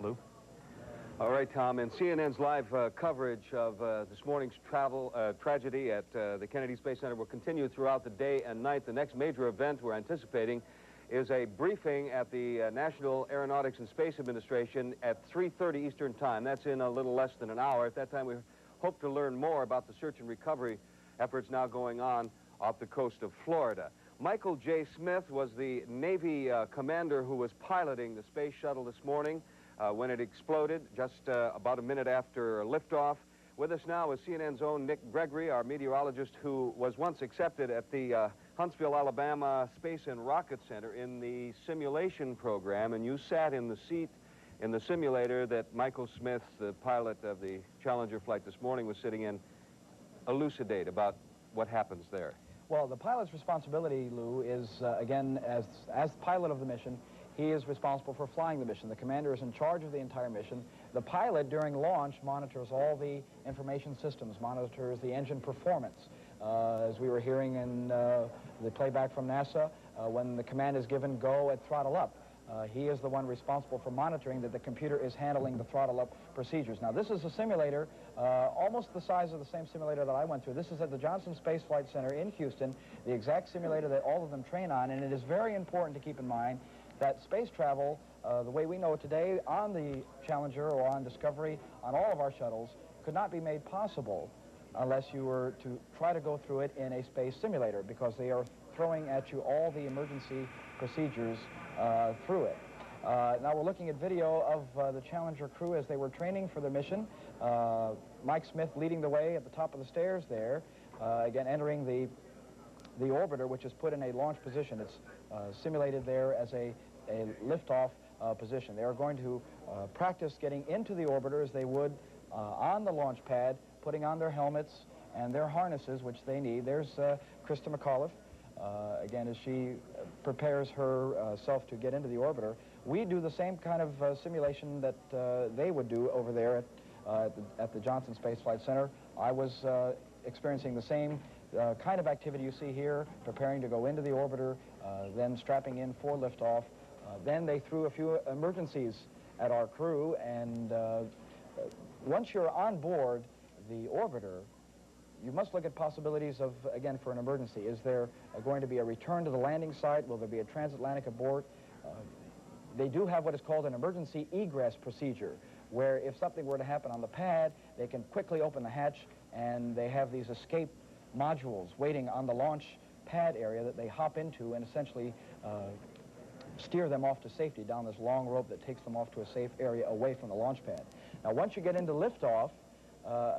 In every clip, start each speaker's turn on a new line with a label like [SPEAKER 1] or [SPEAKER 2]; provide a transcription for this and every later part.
[SPEAKER 1] Lou?
[SPEAKER 2] All right, Tom, in CNN's live coverage of this morning's tragedy at the Kennedy Space Center will continue throughout the day and night. The next major event we're anticipating is a briefing at the National Aeronautics and Space Administration at 3:30 Eastern Time. That's in a little less than an hour. At that time, we hope to learn more about the search and recovery efforts now going on off the coast of Florida. Michael J. Smith was the Navy commander who was piloting the space shuttle this morning when it exploded just about a minute after liftoff. With us now is CNN's own Nick Gregory, our meteorologist who was once accepted at the Huntsville, Alabama Space and Rocket Center in the simulation program, and you sat in the seat in the simulator that Michael Smith, the pilot of the Challenger flight this morning, was sitting in. Elucidate about what happens there.
[SPEAKER 3] Well, the pilot's responsibility, Lou, is, again, as pilot of the mission, he is responsible for flying the mission. The commander is in charge of the entire mission. The pilot, during launch, monitors all the information systems, monitors the engine performance. As we were hearing in the playback from NASA, when the command is given go at throttle up, he is the one responsible for monitoring that the computer is handling the throttle up procedures. Now, this is a simulator, almost the size of the same simulator that I went through. This is at the Johnson Space Flight Center in Houston, the exact simulator that all of them train on, and it is very important to keep in mind that space travel, the way we know it today, on the Challenger or on Discovery, on all of our shuttles, could not be made possible unless you were to try to go through it in a space simulator, because they are throwing at you all the emergency procedures through it. Now we're looking at video of the Challenger crew as they were training for the mission. Mike Smith leading the way at the top of the stairs there, again entering the orbiter, which is put in a launch position. It's simulated there as a liftoff position. They are going to practice getting into the orbiter as they would on the launch pad, putting on their helmets and their harnesses, which they need. There's Christa McAuliffe, again, as she prepares herself to get into the orbiter. We do the same kind of simulation that they would do over there at the Johnson Space Flight Center. I was experiencing the same kind of activity you see here, preparing to go into the orbiter, then strapping in for liftoff. Then they threw a few emergencies at our crew, and once you're on board the orbiter, you must look at possibilities of, again, for an emergency. Is there going to be a return to the landing site? Will there be a transatlantic abort? They do have what is called an emergency egress procedure, where if something were to happen on the pad, they can quickly open the hatch, and they have these escape modules waiting on the launch pad area that they hop into and essentially steer them off to safety down this long rope that takes them off to a safe area away from the launch pad. Now, once you get into liftoff,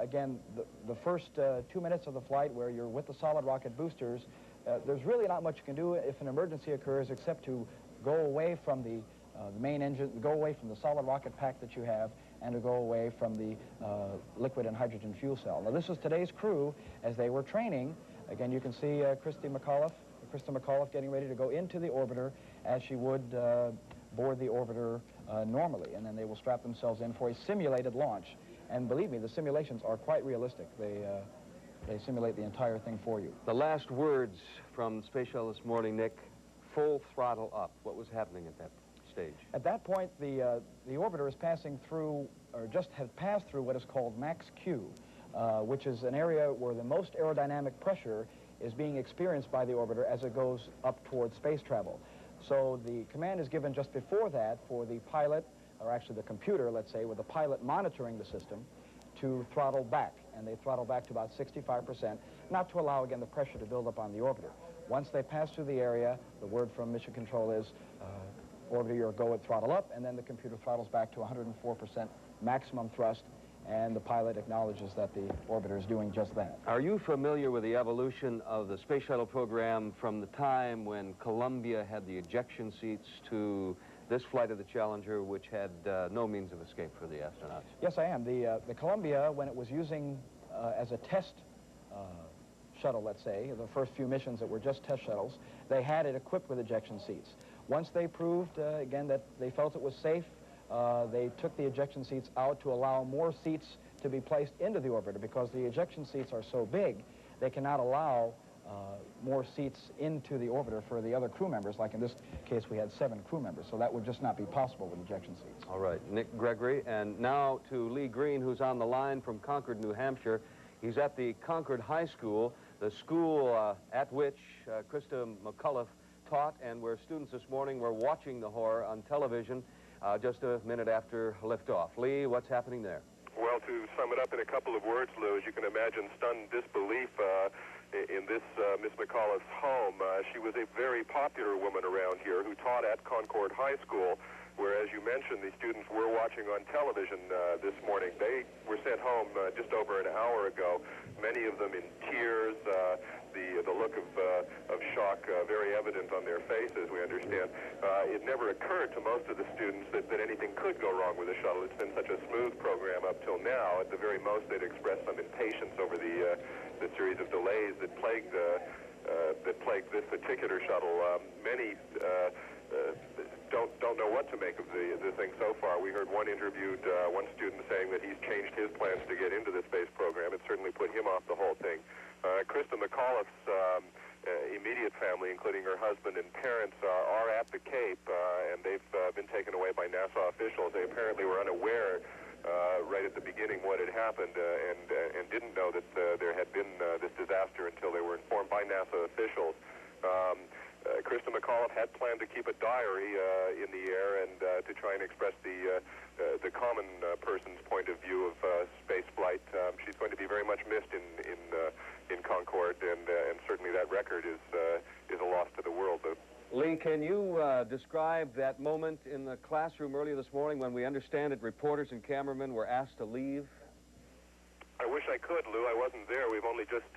[SPEAKER 3] again, the first 2 minutes of the flight where you're with the solid rocket boosters, there's really not much you can do if an emergency occurs except to go away from the main engine, go away from the solid rocket pack that you have, and to go away from the liquid and hydrogen fuel cell. Now, this is today's crew as they were training. Again, you can see Christa McAuliffe getting ready to go into the orbiter as she would board the orbiter normally, and then they will strap themselves in for a simulated launch. And believe me, the simulations are quite realistic. They simulate the entire thing for you.
[SPEAKER 2] The last words from the space shuttle this morning, Nick, full throttle up. What was happening at that stage?
[SPEAKER 3] At that point, the orbiter is passing through, or just had passed through what is called max Q, which is an area where the most aerodynamic pressure is being experienced by the orbiter as it goes up towards space travel. So the command is given just before that for the pilot, or actually the computer, let's say, with the pilot monitoring the system, to throttle back. And they throttle back to about 65%, not to allow, again, the pressure to build up on the orbiter. Once they pass through the area, the word from mission control is, orbiter, your go at throttle up, and then the computer throttles back to 104% maximum thrust, and the pilot acknowledges that the orbiter is doing just that.
[SPEAKER 2] Are you familiar with the evolution of the space shuttle program from the time when Columbia had the ejection seats to this flight of the Challenger, which had no means of escape for the astronauts?
[SPEAKER 3] Yes, I am. The Columbia, when it was using as a test shuttle, let's say, the first few missions that were just test shuttles, they had it equipped with ejection seats. Once they proved, again, that they felt it was safe, they took the ejection seats out to allow more seats to be placed into the orbiter, because the ejection seats are so big, they cannot allow more seats into the orbiter for the other crew members. Like in this case, we had 7 crew members, so that would just not be possible with ejection seats.
[SPEAKER 2] All right, Nick Gregory, and now to Lee Green, who's on the line from Concord, New Hampshire. He's at the Concord High School, the school at which Christa McAuliffe taught, and where students this morning were watching the horror on television just a minute after liftoff. Lee, what's happening there?
[SPEAKER 1] Well, to sum it up in a couple of words, Lou, as you can imagine, stunned disbelief in this Miss McAuliffe's home. She was a very popular woman around here who taught at Concord High School, where, as you mentioned, the students were watching on television this morning. They were sent home just over an hour ago, many of them in tears, the look of shock very evident on their faces, we understand. It never occurred to most of the students that anything could go wrong with the shuttle. It's been such a smooth program up till now. At the very most, they'd expressed some impatience over the series of delays that plagued this particular shuttle. Many don't know what to make of the thing so far. We heard one one student saying that he's changed his plans to get into the space program. It certainly put him off the whole thing. Christa McAuliffe's immediate family, including her husband and parents, are at the Cape, and they've been taken away by NASA officials. They apparently were unaware right at the beginning what had happened and didn't know that there had been this disaster until they were informed by NASA officials. Christa McAuliffe had planned to keep a diary in the air and to try and express the common person's point of view of space flight. She's going to be very much missed in Concord, and certainly that record is a loss to the world.
[SPEAKER 2] Lee, can you describe that moment in the classroom earlier this morning when we understand that reporters and cameramen were asked to leave?
[SPEAKER 1] I wish I could, Lou. I wasn't there. We've only just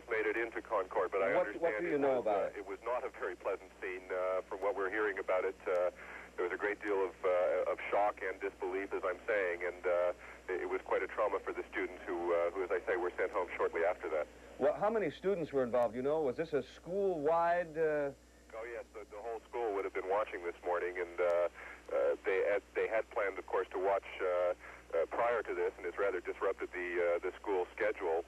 [SPEAKER 1] made it into Concord, but I understand
[SPEAKER 2] what do you know about it?
[SPEAKER 1] It was not a very pleasant scene. From what we're hearing about it, there was a great deal of shock and disbelief, as I'm saying, and it was quite a trauma for the students who, as I say, were sent home shortly after that.
[SPEAKER 2] Well, how many students were involved? You know, was this a school-wide?
[SPEAKER 1] Oh yes, the whole school would have been watching this morning, and they had planned, of course, to watch prior to this, and it's rather disrupted the school schedule.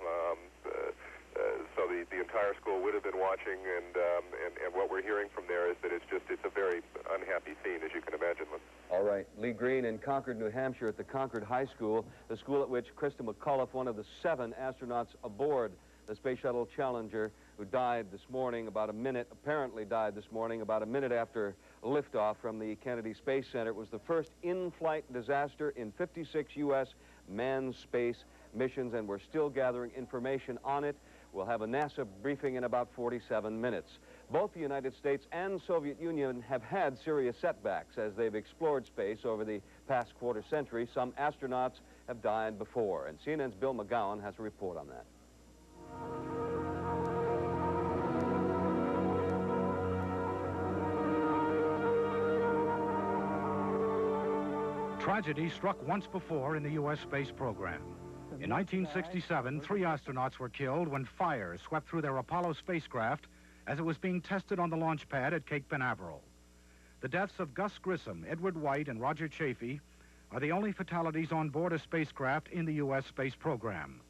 [SPEAKER 1] So the entire school would have been watching, and what we're hearing from there is that it's a very unhappy scene, as you can imagine.
[SPEAKER 2] All right, Lee Green in Concord, New Hampshire, at the Concord High School, the school at which Christa McAuliffe, one of the 7 astronauts aboard the Space Shuttle Challenger, who died this morning apparently died this morning about a minute after liftoff from the Kennedy Space Center. It was the first in-flight disaster in 56 U.S. manned space missions, and we're still gathering information on it. We'll have a NASA briefing in about 47 minutes. Both the United States and Soviet Union have had serious setbacks as they've explored space over the past quarter century. Some astronauts have died before, and CNN's Bill McGowan has a report on that.
[SPEAKER 4] Tragedy struck once before in the U.S. space program. In 1967, 3 astronauts were killed when fire swept through their Apollo spacecraft as it was being tested on the launch pad at Cape Canaveral. The deaths of Gus Grissom, Edward White, and Roger Chaffee are the only fatalities on board a spacecraft in the U.S. space program.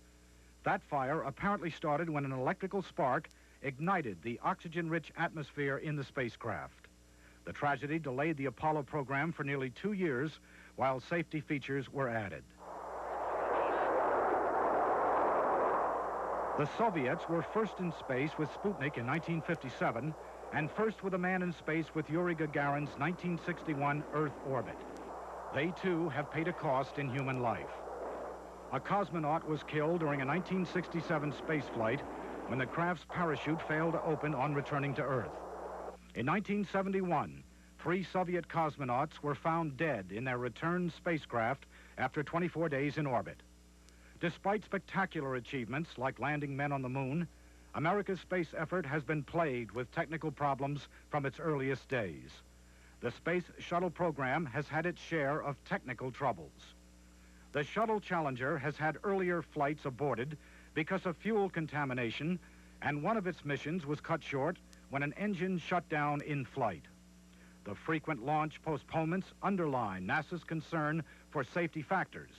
[SPEAKER 4] That fire apparently started when an electrical spark ignited the oxygen-rich atmosphere in the spacecraft. The tragedy delayed the Apollo program for nearly 2 years while safety features were added. The Soviets were first in space with Sputnik in 1957 and first with a man in space with Yuri Gagarin's 1961 Earth orbit. They, too, have paid a cost in human life. A cosmonaut was killed during a 1967 spaceflight when the craft's parachute failed to open on returning to Earth. In 1971, 3 Soviet cosmonauts were found dead in their return spacecraft after 24 days in orbit. Despite spectacular achievements like landing men on the moon, America's space effort has been plagued with technical problems from its earliest days. The Space Shuttle program has had its share of technical troubles. The Shuttle Challenger has had earlier flights aborted because of fuel contamination, and one of its missions was cut short when an engine shut down in flight. The frequent launch postponements underline NASA's concern for safety factors,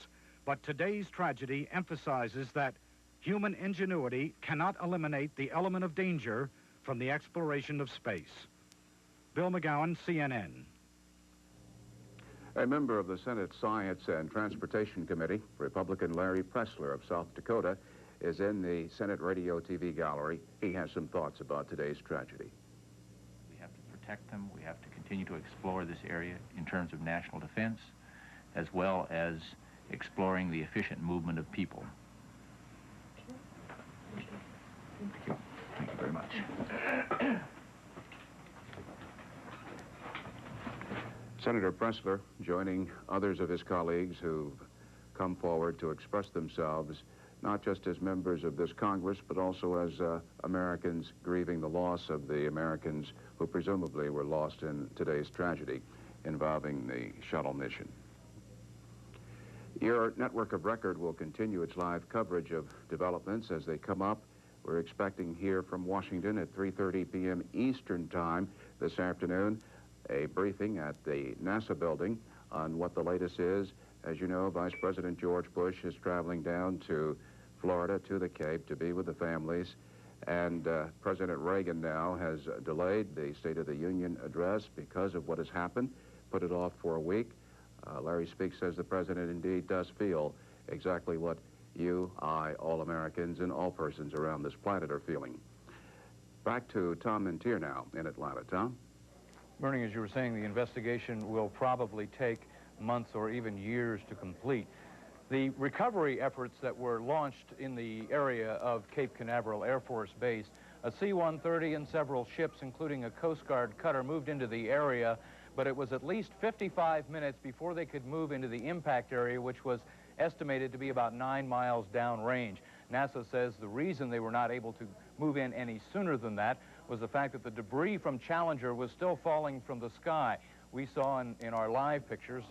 [SPEAKER 4] but today's tragedy emphasizes that human ingenuity cannot eliminate the element of danger from the exploration of space. Bill McGowan, CNN.
[SPEAKER 5] A member of the Senate Science and Transportation Committee, Republican Larry Pressler of South Dakota, is in the Senate Radio TV gallery. He has some thoughts about today's tragedy.
[SPEAKER 6] We have to protect them. We have to continue to explore this area in terms of national defense, as well as exploring the efficient movement of people. Thank you. Thank you very much.
[SPEAKER 5] Senator Pressler joining others of his colleagues who've come forward to express themselves, not just as members of this Congress, but also as Americans grieving the loss of the Americans who presumably were lost in today's tragedy involving the shuttle mission. Your network of record will continue its live coverage of developments as they come up. We're expecting here from Washington at 3:30 p.m. Eastern Time this afternoon a briefing at the NASA building on what the latest is. As you know, Vice President George Bush is traveling down to Florida, to the Cape, to be with the families. And President Reagan now has delayed the State of the Union address because of what has happened, put it off for a week. Larry Speaks says the president indeed does feel exactly what you, I, all Americans, and all persons around this planet are feeling. Back to Tom Mintier now in Atlanta. Tom?
[SPEAKER 7] Bernie, as you were saying, the investigation will probably take months or even years to complete. The recovery efforts that were launched in the area of Cape Canaveral Air Force Base, a C-130 and several ships, including a Coast Guard cutter, moved into the area, but it was at least 55 minutes before they could move into the impact area, which was estimated to be about 9 miles downrange. NASA says the reason they were not able to move in any sooner than that was the fact that the debris from Challenger was still falling from the sky. We saw in our live pictures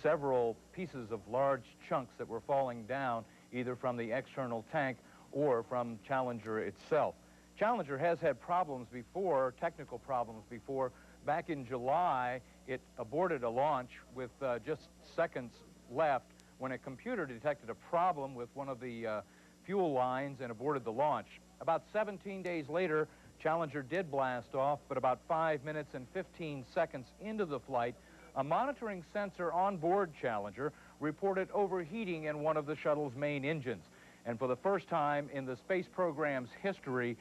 [SPEAKER 7] several pieces of large chunks that were falling down either from the external tank or from Challenger itself. Challenger has had problems before, technical problems before. Back in July, it aborted a launch with just seconds left when a computer detected a problem with one of the fuel lines and aborted the launch. About 17 days later, Challenger did blast off, but about 5 minutes and 15 seconds into the flight, a monitoring sensor on board Challenger reported overheating in one of the shuttle's main engines. And for the first time in the space program's history,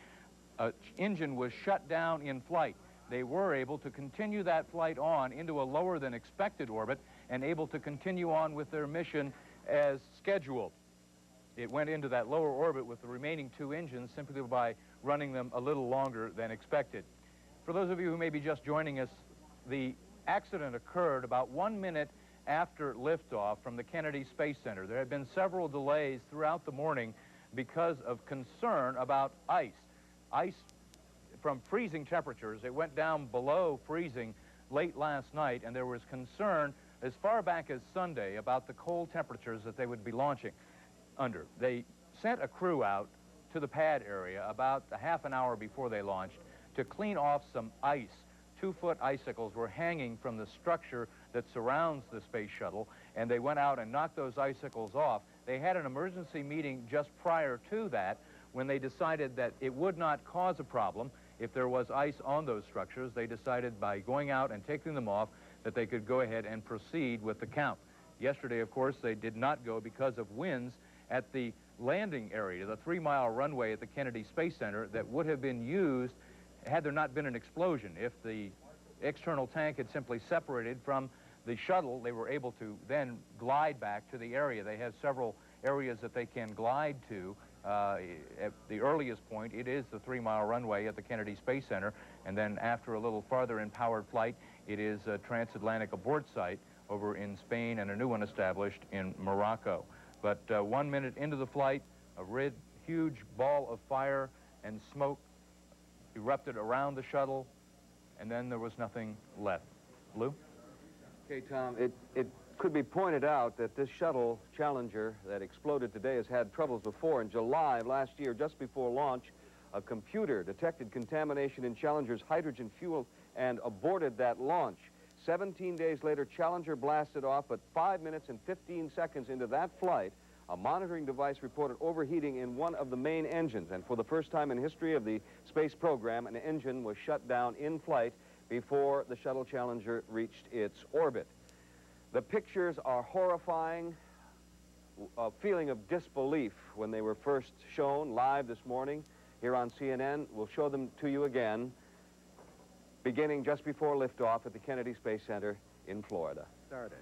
[SPEAKER 7] an engine was shut down in flight. They were able to continue that flight on into a lower than expected orbit and able to continue on with their mission as scheduled. It went into that lower orbit with the remaining 2 engines simply by running them a little longer than expected. For those of you who may be just joining us, the accident occurred about 1 minute after liftoff from the Kennedy Space Center. There had been several delays throughout the morning because of concern about ice. Ice from freezing temperatures. It went down below freezing late last night, and there was concern as far back as Sunday about the cold temperatures that they would be launching under. They sent a crew out to the pad area about a half an hour before they launched to clean off some ice. 2-foot icicles were hanging from the structure that surrounds the space shuttle, and they went out and knocked those icicles off. They had an emergency meeting just prior to that when they decided that it would not cause a problem if there was ice on those structures. They decided by going out and taking them off that they could go ahead and proceed with the count. Yesterday, of course, they did not go because of winds at the landing area, the 3-mile runway at the Kennedy Space Center that would have been used had there not been an explosion. If the external tank had simply separated from the shuttle, they were able to then glide back to the area. They have several areas that they can glide to. At the earliest point, it is the 3-mile runway at the Kennedy Space Center, and then after a little farther in powered flight, it is a transatlantic abort site over in Spain and a new one established in Morocco. But 1 minute into the flight, a huge ball of fire and smoke erupted around the shuttle, and then there was nothing left. Lou?
[SPEAKER 2] Okay, Tom, it could be pointed out that this shuttle, Challenger, that exploded today has had troubles before. In July of last year, just before launch, a computer detected contamination in Challenger's hydrogen fuel and aborted that launch. 17 days later, Challenger blasted off, but 5 minutes and 15 seconds into that flight, a monitoring device reported overheating in one of the main engines. And for the first time in history of the space program, an engine was shut down in flight before the Shuttle Challenger reached its orbit. The pictures are horrifying. A feeling of disbelief when they were first shown live this morning here on CNN. We'll show them to you again, beginning just before liftoff at the Kennedy Space Center in Florida.
[SPEAKER 5] Started.